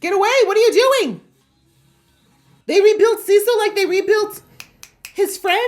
Get away! What are you doing? They rebuilt Cecil like they rebuilt his friend?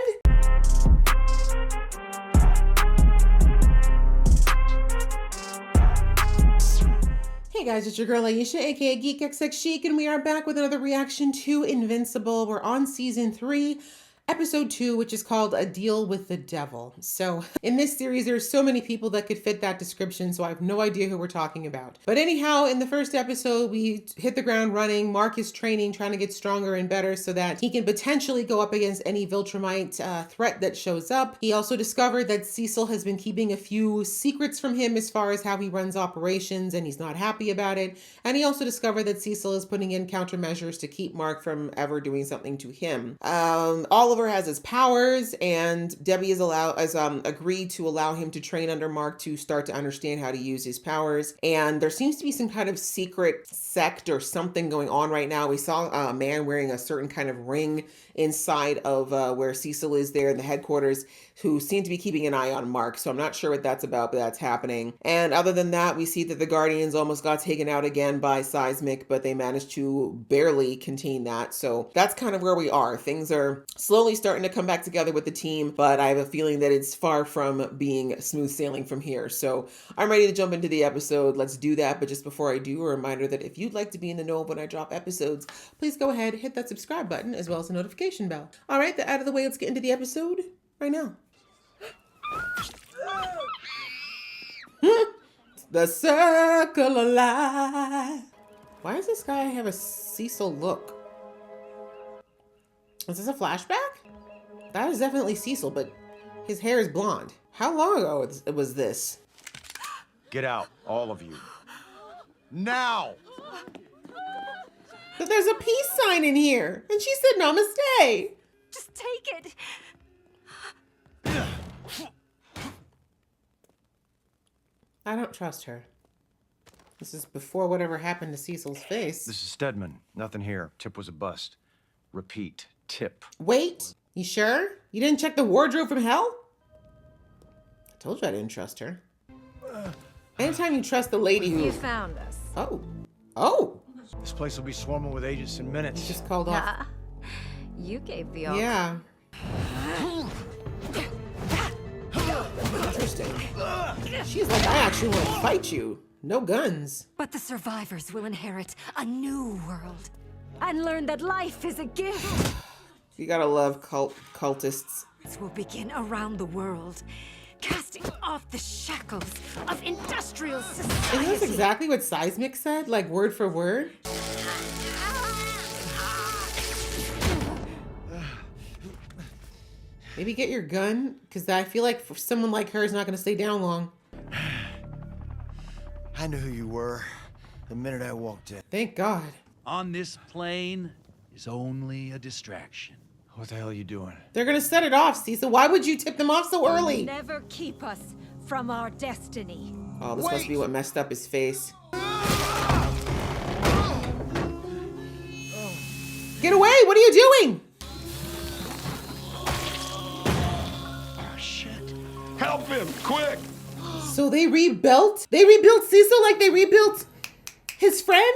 Hey guys, it's your girl Aisha, aka GeekXX Chic, and we are back with another reaction to Invincible. We're on season 3, episode 2, which is called A Deal with the Devil. So in this series, there's so many people that could fit that description, so I have no idea who we're talking about. But anyhow, in the first episode, we hit the ground running. Mark is training, trying to get stronger and better so that he can potentially go up against any Viltrumite threat that shows up. He also discovered that Cecil has been keeping a few secrets from him as far as how he runs operations, and he's not happy about it. And he also discovered that Cecil is putting in countermeasures to keep Mark from ever doing something to him. Oliver has his powers, and Debbie has agreed to allow him to train under Mark to start to understand how to use his powers. And there seems to be some kind of secret sect or something going on right now. We saw a man wearing a certain kind of ring inside of where Cecil is there in the headquarters, who seem to be keeping an eye on Mark. So I'm not sure what that's about, but that's happening. And other than that, we see that the Guardians almost got taken out again by Seismic, but they managed to barely contain that. So that's kind of where we are. Things are slowly starting to come back together with the team, but I have a feeling that it's far from being smooth sailing from here. So I'm ready to jump into the episode. Let's do that. But just before I do, a reminder that if you'd like to be in the know of when I drop episodes, please go ahead, hit that subscribe button as well as the notification bell. All right, out of the way, let's get into the episode right now. The circle of life. Why does this guy have a Cecil look? Is this a flashback? That is definitely Cecil, but his hair is blonde. How long ago was this? Get out, all of you. Now! But there's a peace sign in here, and she said namaste. Just take it. I don't trust her. This is before whatever happened to Cecil's face. This is Stedman. Nothing here. Tip was a bust. Repeat. Tip. Wait, you sure? You didn't check the wardrobe from hell? I told you I didn't trust her. Anytime you trust the lady who... You found us. Oh. This place will be swarming with agents in minutes. You just called off. Ah, you gave the order. Yeah. Interesting. She's like, I actually want to fight you. No guns. But the survivors will inherit a new world and learn that life is a gift. You gotta love cultists. This will begin around the world, casting off the shackles of industrial society. And that's exactly what Seismic said, like word for word. Maybe get your gun, because I feel like for someone like her is not going to stay down long. I knew who you were the minute I walked in. Thank God. On this plane is only a distraction. What the hell are you doing? They're going to set it off, Cecil. Why would you tip them off so early? Never keep us from our destiny. Oh, this must be what messed up his face. Get away! What are you doing? Help him, quick! So they rebuilt? They rebuilt Cecil like they rebuilt his friend?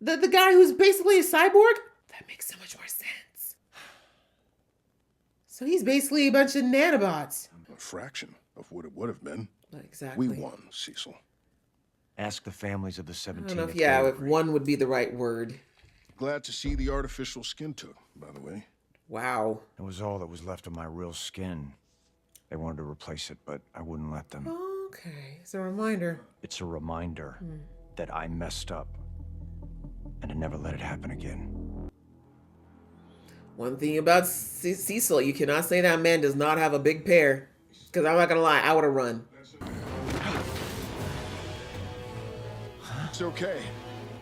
The guy who's basically a cyborg? That makes so much more sense. So he's basically a bunch of nanobots. A fraction of what it would have been. Exactly. We won, Cecil. Ask the families of the I 17. don't know if one would be the right word. Glad to see the artificial skin took, by the way. Wow. It was all that was left of my real skin. They wanted to replace it, but I wouldn't let them. Okay, it's a reminder. It's a reminder that I messed up and to never let it happen again. One thing about Cecil, you cannot say that man does not have a big pair. Because I'm not going to lie, I would have run. It's okay.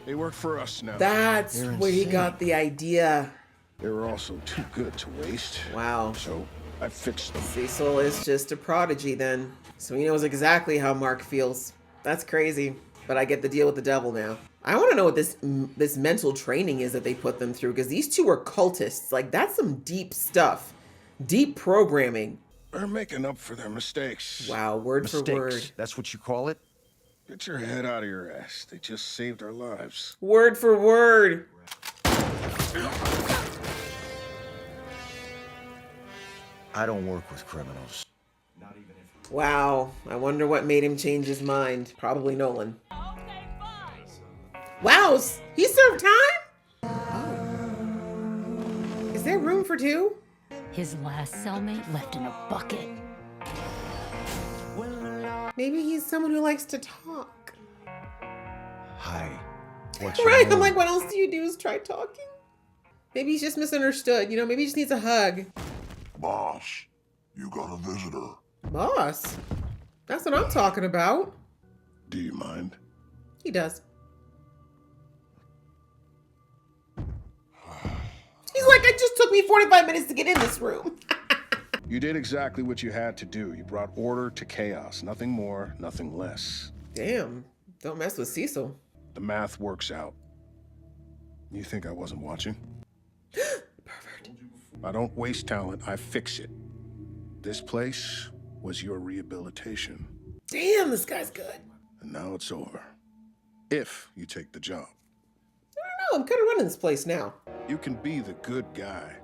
They work for us now. That's where he got the idea. They were also too good to waste. Wow. So I fixed them. Cecil is just a prodigy then. So he knows exactly how Mark feels. That's crazy. But I get the deal with the devil now. I want to know what this mental training is that they put them through, because these two are cultists. Like, that's some deep stuff. Deep programming. They're making up for their mistakes. Wow, word Mistakes. for word. That's what you call it? Get your head out of your ass. They just saved our lives. Word for word. I don't work with criminals. Wow, I wonder what made him change his mind. Probably Nolan. Wow, he served time? Oh. Is there room for two? His last cellmate left in a bucket. Maybe he's someone who likes to talk. Hi. What's your Right, name? I'm like, what else do you do is try talking? Maybe he's just misunderstood, you know, maybe he just needs a hug. Boss, you got a visitor. Boss? That's what I'm talking about. Do you mind? He does. He's like, it just took me 45 minutes to get in this room. You did exactly what you had to do. You brought order to chaos. Nothing more, nothing less. Damn, don't mess with Cecil. The math works out. You think I wasn't watching? Pervert. I don't waste talent, I fix it. This place was your rehabilitation. Damn, this guy's good. And now it's over. If you take the job. I don't know, I'm kind of running this place now. You can be the good guy.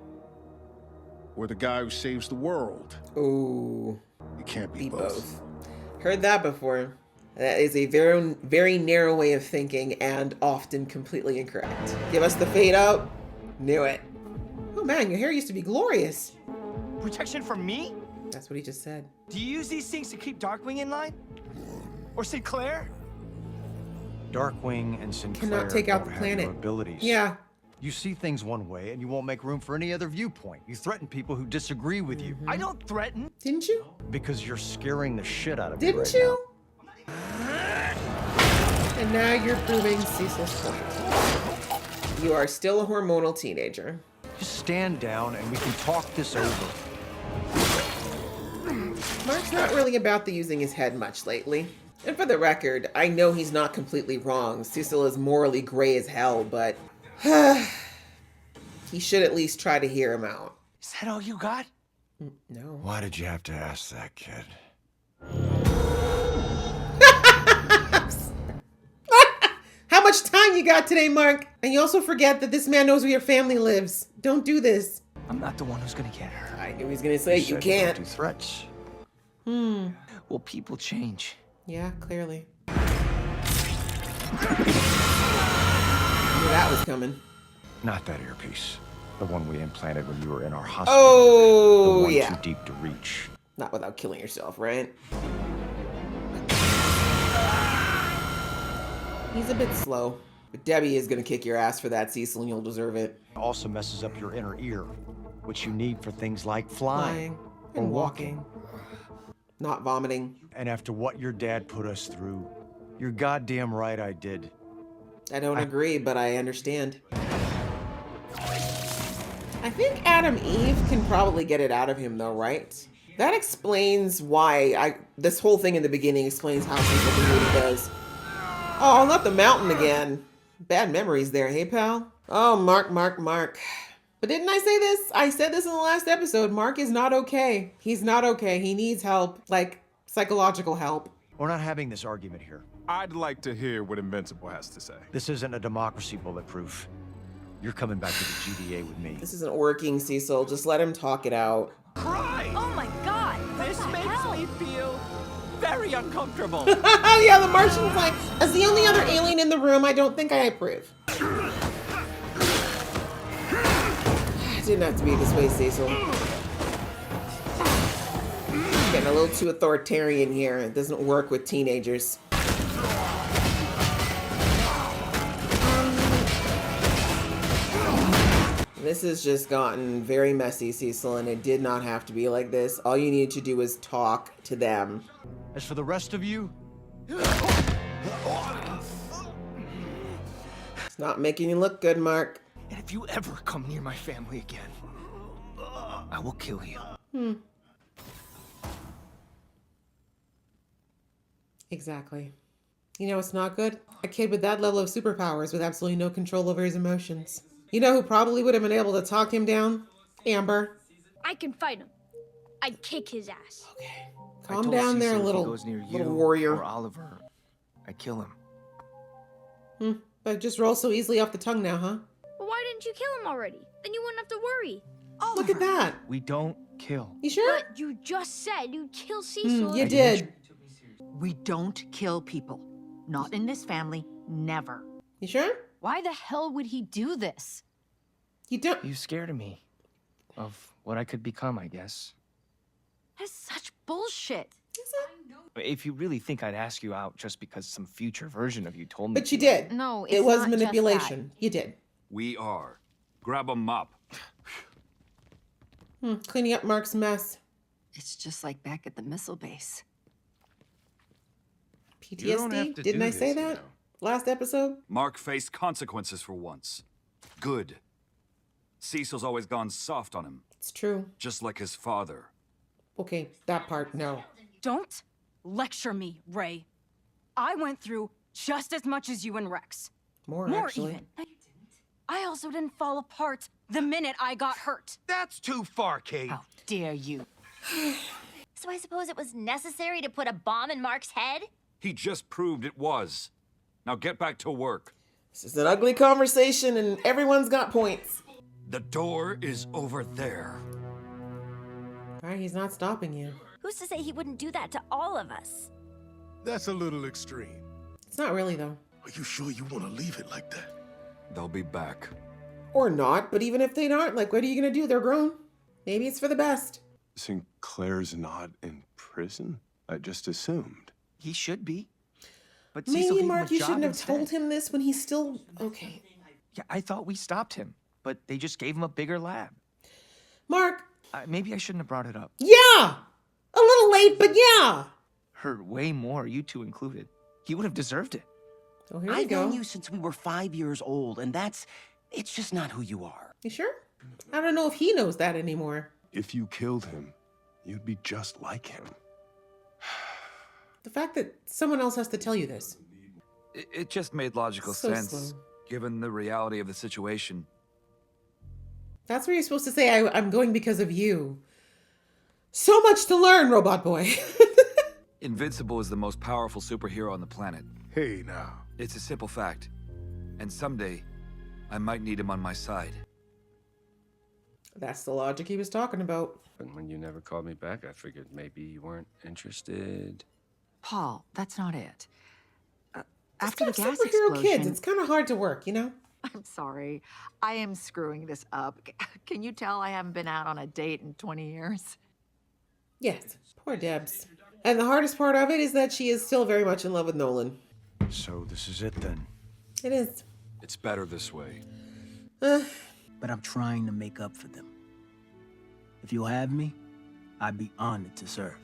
Or the guy who saves the world. Ooh, You can't be be both. both. Heard that before. That is a very, very narrow way of thinking and often completely incorrect. Give us the fade out. Knew it. Oh man, your hair used to be glorious. Protection from me? That's what he just said. Do you use these things to keep Darkwing in line? Or Sinclair? Darkwing and Sinclair Cannot take out don't the have planet. your abilities. Yeah. You see things one way, and you won't make room for any other viewpoint. You threaten people who disagree with you I don't threaten. Didn't you? because you're scaring the shit out of me Didn't right you? And now you're proving Cecil's point. You are still a hormonal teenager. now. Just stand down, and we can talk this over. Mark's not really about the using his head much lately. And for the record, I know he's not completely wrong. Cecil is morally gray as hell, but he should at least try to hear him out. Is that all you got? No. Why did you have to ask that, kid? How much time you got today, Mark? And you also forget that this man knows where your family lives. Don't do this. I'm not the one who's gonna get her. I knew he was gonna say you said can't. Don't do threats. Well, people change. Yeah, clearly. Knew that was coming. Not that earpiece. The one we implanted when you were in our hospital. the Oh, one yeah. too deep to reach. Not without killing yourself, right? He's a bit slow. But Debbie is gonna kick your ass for that, Cecil, and you'll deserve it. Also messes up your inner ear, which you need for things like flying, And walking. Not vomiting. And after what your dad put us through, you're goddamn right I did. I don't agree, but I understand. I think Adam Eve can probably get it out of him though, right? That explains why this whole thing in the beginning explains how Cecil can do what he does. Oh, not the mountain again. Bad memories there, hey pal? Oh, Mark. But didn't I say this? I said this in the last episode. Mark is not okay. He's not okay. He needs help, like psychological help. We're not having this argument here. I'd like to hear what Invincible has to say. This isn't a democracy, Bulletproof. You're coming back to the GDA with me. This isn't working, Cecil. Just let him talk it out. Cry! Oh my god! What This the makes hell? me feel very uncomfortable. Oh yeah, the Martian's like, as the only other alien in the room, I don't think I approve. It didn't have to be this way, Cecil. Getting a little too authoritarian here. It doesn't work with teenagers. This has just gotten very messy, Cecil, and it did not have to be like this. All you needed to do was talk to them. As for the rest of you, It's not making you look good, Mark. And if you ever come near my family again, I will kill you. Exactly. You know what's not good? A kid with that level of superpowers with absolutely no control over his emotions. You know who probably would have been able to talk him down? Amber. I can fight him. I'd kick his ass. Okay. I Calm told down there, Cecil if he little goes near you warrior. or Oliver, I kill him. But it just rolls so easily off the tongue now, huh? Well, why didn't you kill him already? Then you wouldn't have to worry. Look at that. We don't kill. You sure? But you just said you'd kill Cecil. You did. We don't kill people. Not in this family. Never. You sure? Why the hell would he do this? You don't. You scared of me. Of what I could become, I guess. That's such bullshit. If you really think I'd ask you out just because some future version of you told me But you to, did. No, it's It was not just manipulation. You did. We are. Grab 'em up. Cleaning up Mark's mess. It's just like back at the missile base. You don't have PTSD? to Didn't do I say this, you that know. last episode? Mark faced consequences for once. Good. Cecil's always gone soft on him, It's true. just like his father. Okay, that part, no. Don't lecture me, Ray. I went through just as much as you and Rex. More actually. Even. I also didn't fall apart the minute I got hurt. That's too far, Kate. How dare you? So I suppose it was necessary to put a bomb in Mark's head? He just proved it was. Now get back to work. This is an ugly conversation and everyone's got points. The door is over there. All right, he's not stopping you. Who's to say he wouldn't do that to all of us? That's a little extreme. It's not really, though. Are you sure you want to leave it like that? They'll be back. Or not, but even if they aren't, like, what are you gonna do? They're grown. Maybe it's for the best. Sinclair's not in prison? I just assumed. he should be. But Cecil Maybe, gave him Mark, a you job shouldn't have instead. told him this when he's still... Okay. Yeah, I thought we stopped him, but they just gave him a bigger lab. Mark, Maybe I shouldn't have brought it up. yeah! A little late, but yeah! Hurt way more, you two included. He would have deserved it. Oh, here we I've go. known you since we were 5 years old, and it's just not who you are. You sure? I don't know if he knows that anymore. If you killed him, you'd be just like him. The fact that someone else has to tell you this. It just made logical So sense, slow. given the reality of the situation. That's where you're supposed to say, I'm going because of you. So much to learn, Robot Boy. Invincible is the most powerful superhero on the planet. Hey, now. It's a simple fact. And someday, I might need him on my side. That's the logic he was talking about. And when you never called me back, I figured maybe you weren't interested. Paul, that's not it. It's After the kind of gas superhero explosion... kids. It's kind of hard to work, you know? I'm sorry. I am screwing this up. Can you tell I haven't been out on a date in 20 years? Yes. Poor Debs. And the hardest part of it is that she is still very much in love with Nolan. So this is it then? It is. It's better this way. But I'm trying to make up for them. If you'll have me, I'd be honored to serve.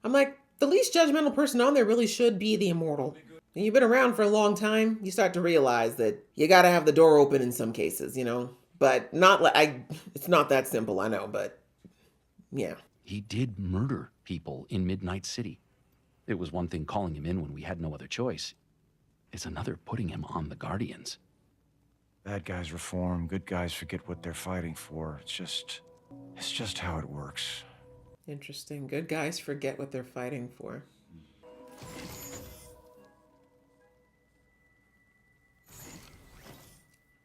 I'm like, the least judgmental person on there really should be the immortal. And you've been around for a long time, you start to realize that you gotta have the door open in some cases, you know? But not like, it's not that simple, I know, but yeah. He did murder people in Midnight City. It was one thing calling him in when we had no other choice. It's another putting him on the Guardians. Bad guys reform, good guys forget what they're fighting for. It's just how it works. Interesting. Good guys forget what they're fighting for.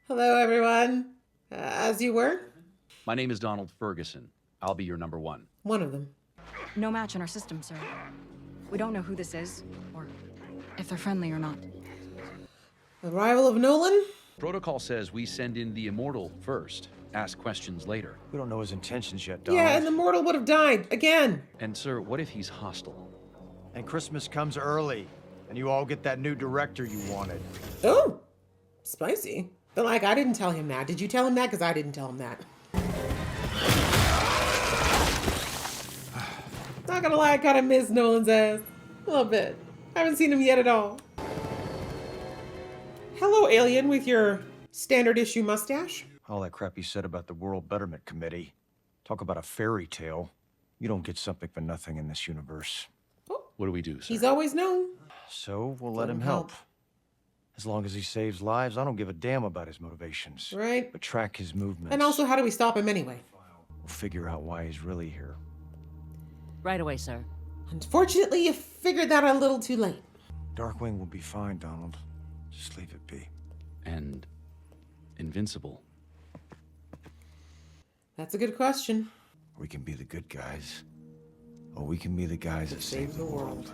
Hello, everyone. As you were? My name is Donald Ferguson. I'll be your number one. One of them. No match in our system, sir. We don't know who this is, or if they're friendly or not. The rival of Nolan? Protocol says we send in the Immortal first, ask questions later. We don't know his intentions yet, Donald. Yeah, and the mortal would have died. Again. And sir, what if he's hostile? And Christmas comes early, and you all get that new director you wanted. Oh, spicy. But like, I didn't tell him that. Did you tell him that? Because I didn't tell him that. Not gonna lie, I kind of miss Nolan's ass. A little bit. I haven't seen him yet at all. Hello, alien with your standard issue mustache. All that crap you said about the World Betterment Committee. Talk about a fairy tale. You don't get something for nothing in this universe. What do we do, sir? He's always known. So we'll let him help. As long as he saves lives, I don't give a damn about his motivations. Right. But track his movements. And also, how do we stop him anyway? We'll figure out why he's really here. Right away, sir. Unfortunately, you figured that out a little too late. Darkwing will be fine, Donald. Just leave it be. And Invincible. That's a good question. We can be the good guys, or we can be the guys that save the world.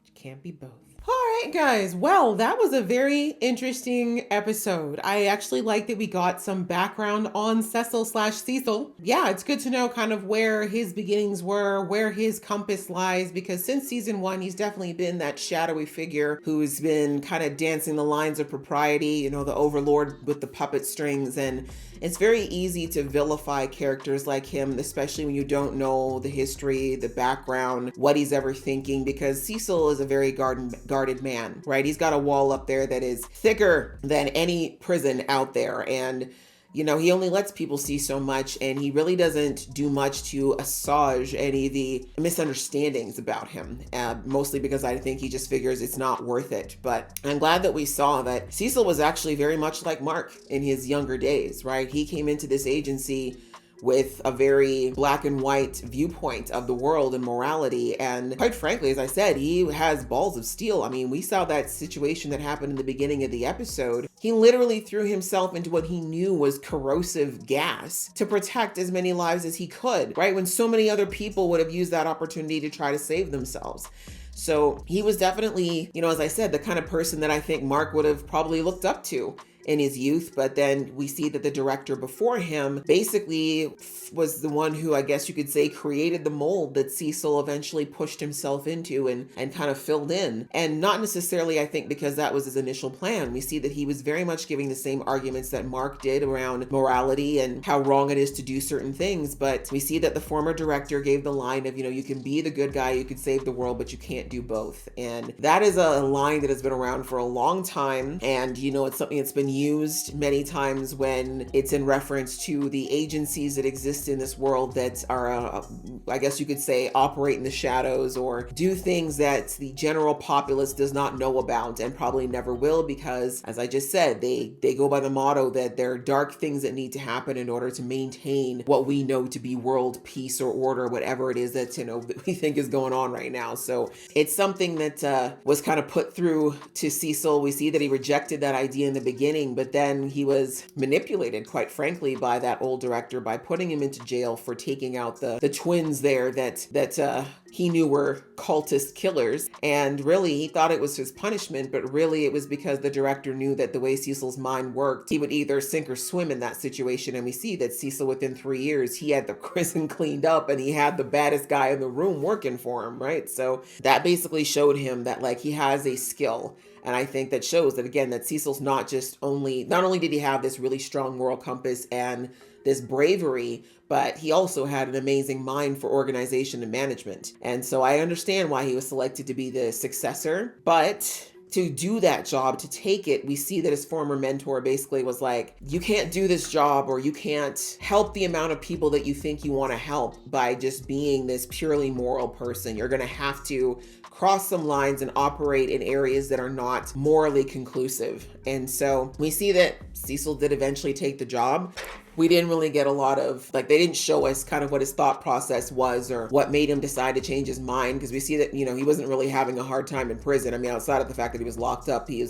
You can't be both. All right, guys. Well, that was a very interesting episode. I actually like that we got some background on Cecil/Cecil. Yeah, it's good to know kind of where his beginnings were, where his compass lies, because since season 1, he's definitely been that shadowy figure who's been kind of dancing the lines of propriety, you know, the overlord with the puppet strings. And it's very easy to vilify characters like him, especially when you don't know the history, the background, what he's ever thinking, because Cecil is a very guarded man, right? He's got a wall up there that is thicker than any prison out there. And you know, he only lets people see so much, and he really doesn't do much to assuage any of the misunderstandings about him, mostly because I think he just figures it's not worth it. But I'm glad that we saw that Cecil was actually very much like Mark in his younger days, right? He came into this agency with a very black and white viewpoint of the world and morality. And quite frankly, as I said, he has balls of steel. I mean, we saw that situation that happened in the beginning of the episode. He literally threw himself into what he knew was corrosive gas to protect as many lives as he could, right? When so many other people would have used that opportunity to try to save themselves. So he was definitely, you know, as I said, the kind of person that I think Mark would have probably looked up to in his youth. But then we see that the director before him basically was the one who, I guess you could say, created the mold that Cecil eventually pushed himself into and kind of filled in. And not necessarily, I think, because that was his initial plan. We see that he was very much giving the same arguments that Mark did around morality and how wrong it is to do certain things. But we see that the former director gave the line of, you know, you can be the good guy, you can save the world, but you can't do both. And that is a line that has been around for a long time. And, you know, it's something that's been used many times when it's in reference to the agencies that exist in this world that are, I guess you could say, operate in the shadows or do things that the general populace does not know about and probably never will, because, as I just said, they go by the motto that there are dark things that need to happen in order to maintain what we know to be world peace or order, whatever it is that, you know, that we think is going on right now. So it's something that was kind of put through to Cecil. We see that he rejected that idea in the beginning, but then he was manipulated, quite frankly, by that old director by putting him into jail for taking out the twins there that he knew were cultist killers. And really, he thought it was his punishment, but really it was because the director knew that the way Cecil's mind worked, he would either sink or swim in that situation. And we see that Cecil, within 3 years, he had the prison cleaned up and he had the baddest guy in the room working for him, right? So that basically showed him that, like, he has a skill. And I think that shows that, again, that Cecil's not only did he have this really strong moral compass and this bravery, but he also had an amazing mind for organization and management. And so I understand why he was selected to be the successor. But to do that job, to take it, we see that his former mentor basically was like, you can't do this job, or you can't help the amount of people that you think you want to help by just being this purely moral person. You're going to have to cross some lines and operate in areas that are not morally conclusive. And so we see that Cecil did eventually take the job. We didn't really get a lot of, like, they didn't show us kind of what his thought process was or what made him decide to change his mind, because we see that, you know, he wasn't really having a hard time in prison. I mean, outside of the fact that he was locked up, he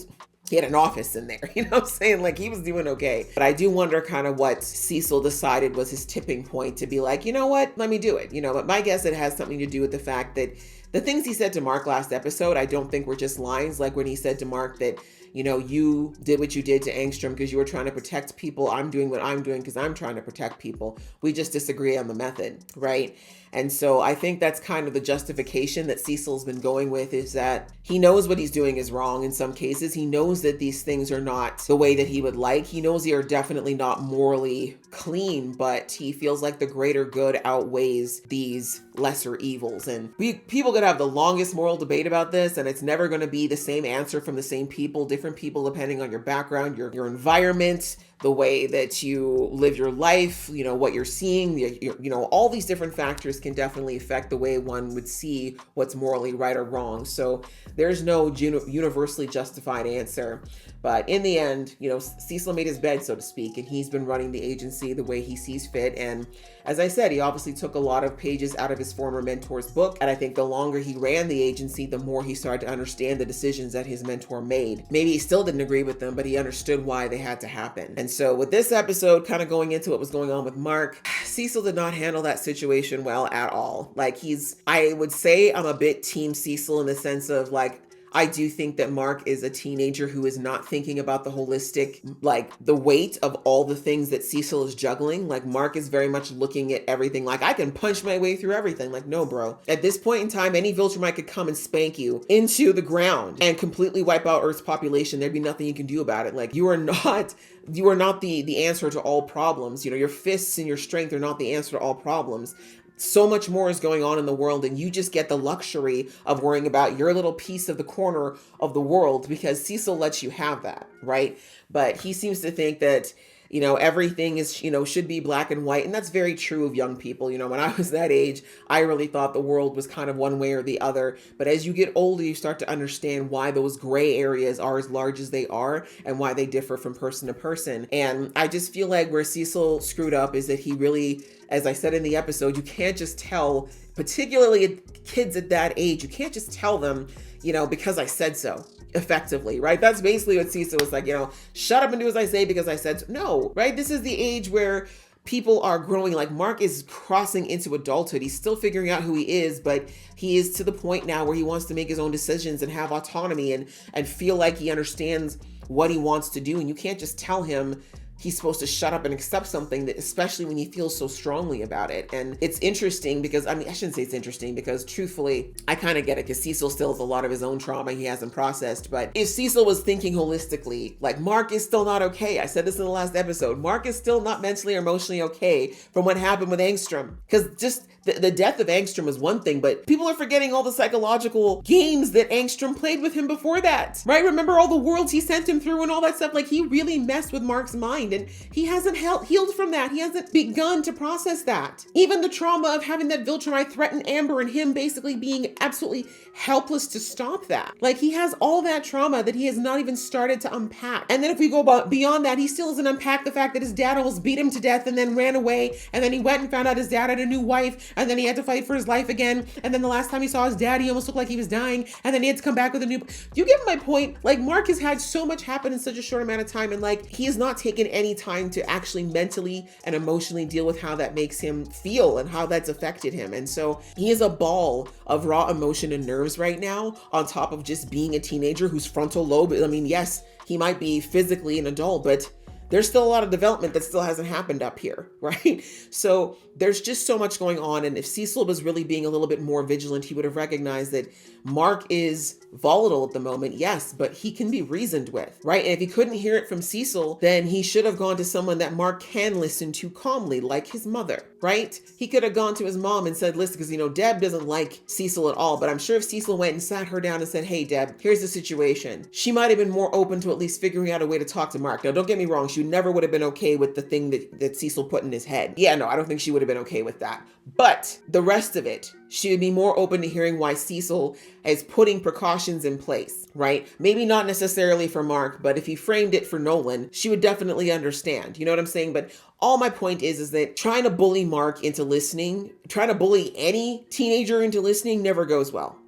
had an office in there, you know what I'm saying? Like, he was doing okay. But I do wonder kind of what Cecil decided was his tipping point to be like, you know what, let me do it. You know, but my guess, it has something to do with the fact that the things he said to Mark last episode, I don't think were just lines. Like when he said to Mark that, you know, you did what you did to Angstrom because you were trying to protect people. I'm doing what I'm doing because I'm trying to protect people. We just disagree on the method, right? And so I think that's kind of the justification that Cecil's been going with, is that he knows what he's doing is wrong in some cases. He knows that these things are not the way that he would like. He knows they are definitely not morally clean, but he feels like the greater good outweighs these lesser evils. And people could have the longest moral debate about this, and it's never going to be the same answer from the same people, different people depending on your background, your environment, the way that you live your life, what you're seeing, all these different factors can definitely affect the way one would see what's morally right or wrong. So there's no universally justified answer. But in the end, Cecil made his bed, so to speak, and he's been running the agency the way he sees fit. And as I said, he obviously took a lot of pages out of his former mentor's book. And I think the longer he ran the agency, the more he started to understand the decisions that his mentor made. Maybe he still didn't agree with them, but he understood why they had to happen. And so with this episode, kind of going into what was going on with Mark, Cecil did not handle that situation well at all. I would say I'm a bit team Cecil in the sense of I do think that Mark is a teenager who is not thinking about the holistic, the weight of all the things that Cecil is juggling. Mark is very much looking at everything I can punch my way through everything. No, bro. At this point in time, any Viltrumite could come and spank you into the ground and completely wipe out Earth's population. There'd be nothing you can do about it. You are not the answer to all problems. Your fists and your strength are not the answer to all problems. So much more is going on in the world, and you just get the luxury of worrying about your little piece of the corner of the world because Cecil lets you have that, right? But he seems to think that everything is, should be black and white. And that's very true of young people. When I was that age, I really thought the world was kind of one way or the other. But as you get older, you start to understand why those gray areas are as large as they are and why they differ from person to person. And I just feel like where Cecil screwed up is that he really, as I said in the episode, you can't just tell, particularly kids at that age, you can't just tell them, because I said so. Effectively, right? That's basically what Cecil was like, shut up and do as I say because I said so. No, right? This is the age where people are growing. Mark is crossing into adulthood. He's still figuring out who he is, but he is to the point now where he wants to make his own decisions and have autonomy and feel like he understands what he wants to do. And you can't just tell him he's supposed to shut up and accept something, that, especially when he feels so strongly about it. And it's interesting because, I shouldn't say it's interesting because truthfully, I kind of get it because Cecil still has a lot of his own trauma he hasn't processed. But if Cecil was thinking holistically, Mark is still not okay. I said this in the last episode. Mark is still not mentally or emotionally okay from what happened with Angstrom. Because just the death of Angstrom was one thing, but people are forgetting all the psychological games that Angstrom played with him before that, right? Remember all the worlds he sent him through and all that stuff? He really messed with Mark's mind and he hasn't healed from that. He hasn't begun to process that. Even the trauma of having that Viltrumite threaten Amber and him basically being absolutely helpless to stop that. He has all that trauma that he has not even started to unpack. And then if we go beyond that, he still hasn't unpacked the fact that his dad almost beat him to death and then ran away. And then he went and found out his dad had a new wife. And then he had to fight for his life again. And then the last time he saw his dad, he almost looked like he was dying. And then he had to come back with a new... You get my point? Mark has had so much happen in such a short amount of time. And he has not taken any time to actually mentally and emotionally deal with how that makes him feel and how that's affected him. And so he is a ball of raw emotion and nerves right now, on top of just being a teenager whose frontal lobe, yes, he might be physically an adult, but there's still a lot of development that still hasn't happened up here, right? So there's just so much going on. And if Cecil was really being a little bit more vigilant, he would have recognized that Mark is volatile at the moment, yes, but he can be reasoned with, right? And if he couldn't hear it from Cecil, then he should have gone to someone that Mark can listen to calmly, like his mother, right? He could have gone to his mom and said, listen, because, Deb doesn't like Cecil at all, but I'm sure if Cecil went and sat her down and said, hey, Deb, here's the situation, she might have been more open to at least figuring out a way to talk to Mark. Now, don't get me wrong, she never would have been okay with the thing that Cecil put in his head. Yeah, no, I don't think she would have been okay with that. But the rest of it, she would be more open to hearing why Cecil is putting precautions in place, right? Maybe not necessarily for Mark, but if he framed it for Nolan, she would definitely understand. You know what I'm saying? But all my point is that trying to bully Mark into listening, trying to bully any teenager into listening never goes well.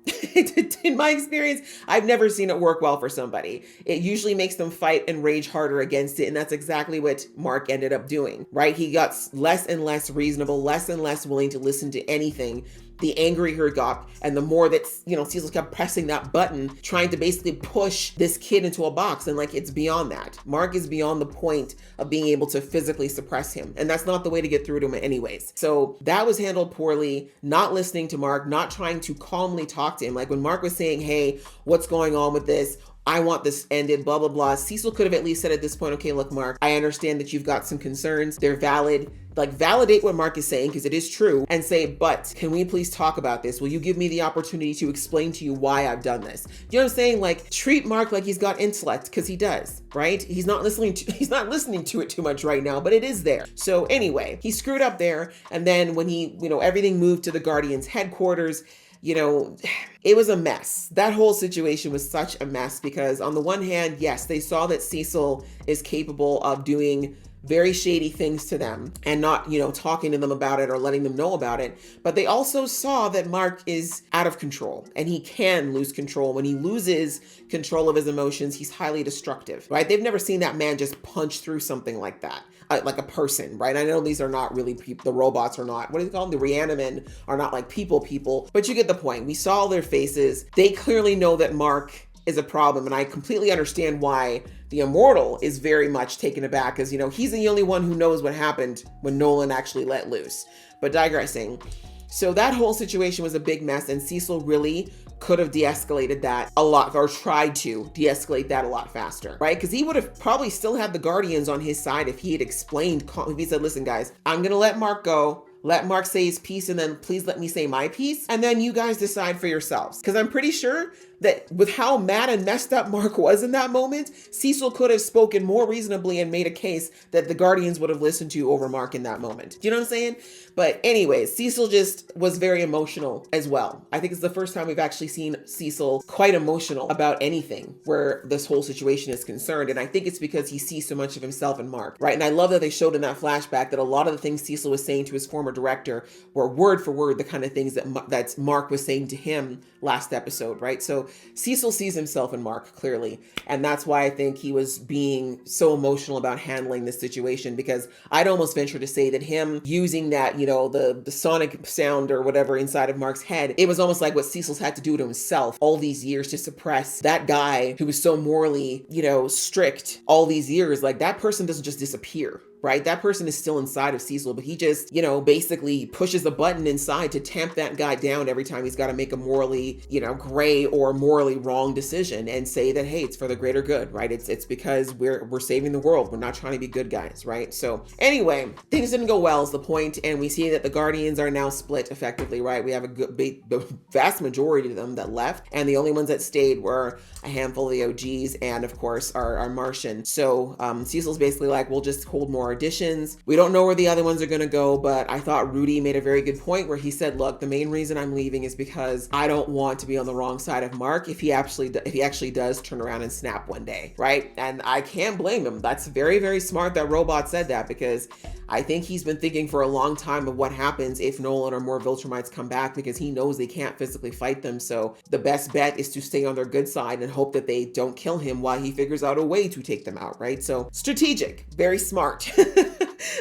In my experience, I've never seen it work well for somebody. It usually makes them fight and rage harder against it. And that's exactly what Mark ended up doing, right? He got less and less reasonable, less and less willing to listen to anything. The angrier he got, and the more that, Cecil kept pressing that button, trying to basically push this kid into a box. And it's beyond that. Mark is beyond the point of being able to physically suppress him. And that's not the way to get through to him anyways. So that was handled poorly, not listening to Mark, not trying to calmly talk to him. When Mark was saying, hey, what's going on with this? I want this ended, blah, blah, blah. Cecil could have at least said at this point, okay, look, Mark, I understand that you've got some concerns. They're valid. like validate what Mark is saying, because it is true, and say, but can we please talk about this? Will you give me the opportunity to explain to you why I've done this? You know what I'm saying? Like, treat Mark like he's got intellect, because he does, right? He's not listening to it too much right now, but it is there. So anyway, he screwed up there. And then when he, everything moved to the Guardians headquarters, it was a mess. That whole situation was such a mess because on the one hand, yes, they saw that Cecil is capable of doing very shady things to them and not, talking to them about it or letting them know about it. But they also saw that Mark is out of control and he can lose control. When he loses control of his emotions, he's highly destructive, right? They've never seen that man just punch through something like that. Like a person, right? I know these are not really people. The robots are not, what do they call them? The Reanimen are not like people, but you get the point. We saw their faces. They clearly know that Mark is a problem. And I completely understand why the Immortal is very much taken aback because, he's the only one who knows what happened when Nolan actually let loose. But digressing. So that whole situation was a big mess and Cecil really could have de-escalated that a lot, or tried to de-escalate that a lot faster, right? Because he would have probably still had the Guardians on his side if he had explained, if he said, listen guys, I'm gonna let Mark go, let Mark say his piece, and then please let me say my piece, and then you guys decide for yourselves. Because I'm pretty sure that with how mad and messed up Mark was in that moment, Cecil could have spoken more reasonably and made a case that the Guardians would have listened to over Mark in that moment. Do you know what I'm saying? But anyways, Cecil just was very emotional as well. I think it's the first time we've actually seen Cecil quite emotional about anything where this whole situation is concerned. And I think it's because he sees so much of himself in Mark, right? And I love that they showed in that flashback that a lot of the things Cecil was saying to his former director were word for word the kind of things that Mark was saying to him last episode, right? So Cecil sees himself in Mark clearly. And that's why I think he was being so emotional about handling this situation, because I'd almost venture to say that him using that, the sonic sound or whatever inside of Mark's head, it was almost like what Cecil's had to do to himself all these years to suppress that guy who was so morally, strict all these years. Like that person doesn't just disappear, right? That person is still inside of Cecil, but he just, basically pushes a button inside to tamp that guy down every time he's got to make a morally, gray or morally wrong decision and say that, hey, it's for the greater good, right? It's because we're saving the world. We're not trying to be good guys, right? So anyway, things didn't go well is the point, and we see that the Guardians are now split effectively, right? We have the vast majority of them that left, and the only ones that stayed were a handful of the OGs and of course our Martian. So Cecil's basically like, we'll just hold more auditions. We don't know where the other ones are going to go, but I thought Rudy made a very good point where he said, look, the main reason I'm leaving is because I don't want to be on the wrong side of Mark if he actually does turn around and snap one day, right? And I can't blame him. That's very, very smart that Robot said that, because I think he's been thinking for a long time of what happens if Nolan or more Viltrumites come back, because he knows they can't physically fight them. So the best bet is to stay on their good side and hope that they don't kill him while he figures out a way to take them out, right? So strategic, very smart.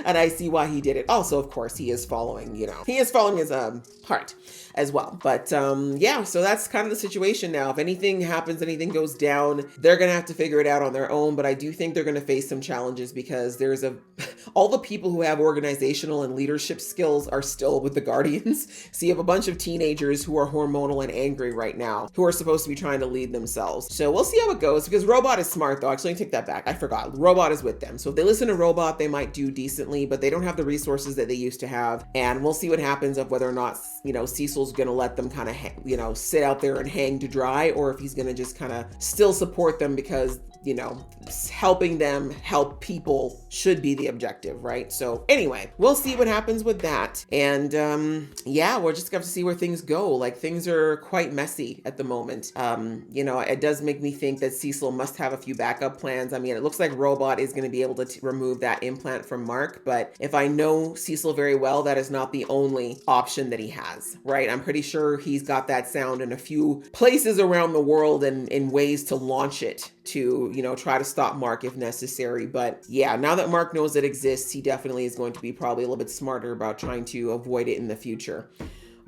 And I see why he did it. Also, of course, he is following his heart as well. But yeah, so that's kind of the situation now. If anything happens, anything goes down, they're going to have to figure it out on their own. But I do think they're going to face some challenges because there's all the people who have organizational and leadership skills are still with the Guardians. So you have a bunch of teenagers who are hormonal and angry right now, who are supposed to be trying to lead themselves. So we'll see how it goes, because Robot is smart though. Actually, take that back. I forgot. Robot is with them. So if they listen to Robot, they might do decently, but they don't have the resources that they used to have. And we'll see what happens of whether or not, Cecil's going to let them kind of, sit out there and hang to dry, or if he's going to just kind of still support them because, helping them help people should be the objective, right? So anyway, we'll see what happens with that. And yeah, we're just going to see where things go. Like, things are quite messy at the moment. It does make me think that Cecil must have a few backup plans. I mean, it looks like Robot is going to be able to remove that implant from Mark, but if I know Cecil very well, that is not the only option that he has, right? I'm pretty sure he's got that sound in a few places around the world and in ways to launch it to, try to stop Mark if necessary. But yeah, now that Mark knows it exists, he definitely is going to be probably a little bit smarter about trying to avoid it in the future.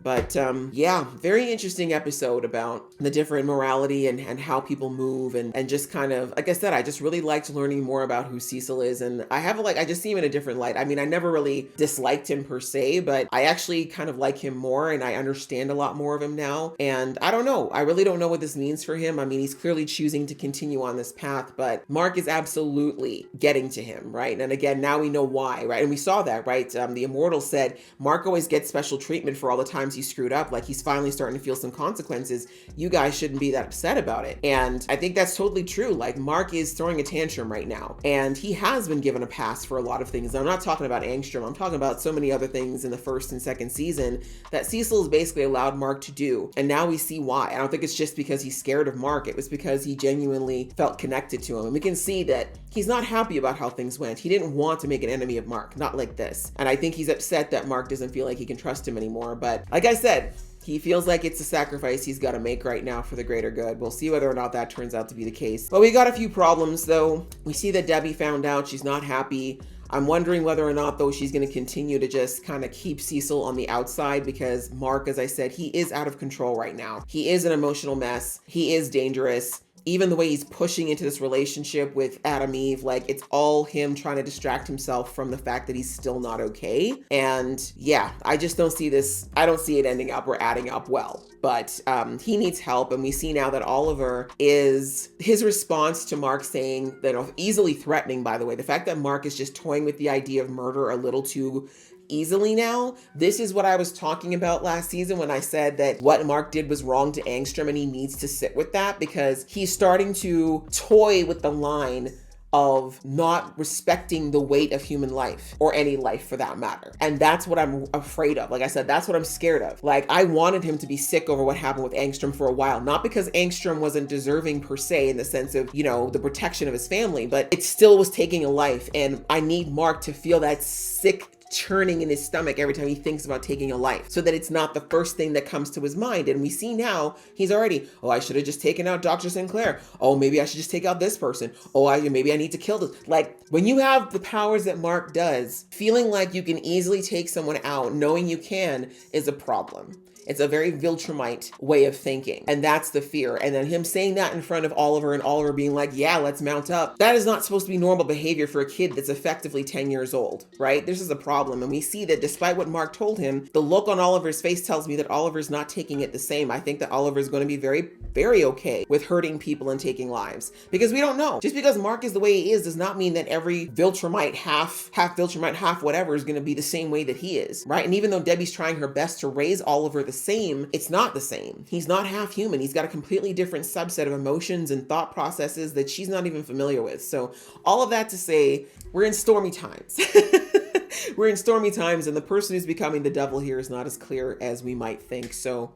But yeah, very interesting episode about the different morality and how people move and just kind of, like I said, I just really liked learning more about who Cecil is. And I just see him in a different light. I mean, I never really disliked him per se, but I actually kind of like him more and I understand a lot more of him now. And I don't know. I really don't know what this means for him. I mean, he's clearly choosing to continue on this path, but Mark is absolutely getting to him, right? And again, now we know why, right? And we saw that, right? The Immortal said Mark always gets special treatment for all the times he screwed up. Like he's finally starting to feel some consequences. You guys shouldn't be that upset about it. And I think that's totally true. Like Mark is throwing a tantrum right now, and he has been given a pass for a lot of things. I'm not talking about Angstrom. I'm talking about so many other things in the first and second season that Cecil has basically allowed Mark to do. And now we see why. I don't think it's just because he's scared of Mark. It was because he genuinely felt connected to him. And we can see that he's not happy about how things went. He didn't want to make an enemy of Mark, not like this. And I think he's upset that Mark doesn't feel like he can trust him anymore. But like I said, he feels like it's a sacrifice he's got to make right now for the greater good. We'll see whether or not that turns out to be the case. But we got a few problems though. We see that Debbie found out. She's not happy. I'm wondering whether or not though she's going to continue to just kind of keep Cecil on the outside, because Mark, as I said, he is out of control right now. He is an emotional mess. He is dangerous. Even the way he's pushing into this relationship with Adam Eve, like it's all him trying to distract himself from the fact that he's still not okay. And yeah, I just don't see this. I don't see it ending up or adding up well. But he needs help. And we see now that Oliver is, his response to Mark saying, easily threatening, by the way, the fact that Mark is just toying with the idea of murder a little too easily now. This is what I was talking about last season when I said that what Mark did was wrong to Angstrom, and he needs to sit with that because he's starting to toy with the line of not respecting the weight of human life, or any life for that matter. And that's what I'm afraid of. Like I said, that's what I'm scared of. Like I wanted him to be sick over what happened with Angstrom for a while, not because Angstrom wasn't deserving per se in the sense of, the protection of his family, but it still was taking a life. And I need Mark to feel that sick churning in his stomach every time he thinks about taking a life, so that it's not the first thing that comes to his mind. And we see now he's already, I should have just taken out Dr. Sinclair. Maybe I should just take out this person. Maybe I need to kill this. Like when you have the powers that Mark does, feeling like you can easily take someone out, knowing you can, is a problem. It's a very Viltrumite way of thinking. And that's the fear. And then him saying that in front of Oliver, and Oliver being like, yeah, let's mount up. That is not supposed to be normal behavior for a kid that's effectively 10 years old, right? This is a problem. And we see that despite what Mark told him, the look on Oliver's face tells me that Oliver's not taking it the same. I think that Oliver is going to be very, very okay with hurting people and taking lives, because we don't know. Just because Mark is the way he is does not mean that every Viltrumite, half Viltrumite, half whatever, is going to be the same way that he is, right? And even though Debbie's trying her best to raise Oliver the same, it's not the same. He's not half human. He's got a completely different subset of emotions and thought processes that she's not even familiar with. So all of that to say, we're in stormy times. We're in stormy times, and the person who's becoming the devil here is not as clear as we might think. So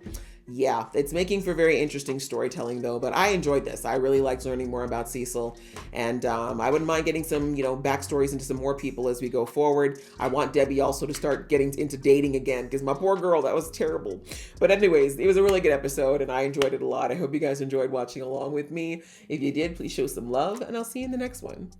yeah, it's making for very interesting storytelling though, but I enjoyed this. I really liked learning more about Cecil, and I wouldn't mind getting some, backstories into some more people as we go forward. I want Debbie also to start getting into dating again, because my poor girl, that was terrible. But anyways, it was a really good episode, and I enjoyed it a lot. I hope you guys enjoyed watching along with me. If you did, please show some love, and I'll see you in the next one.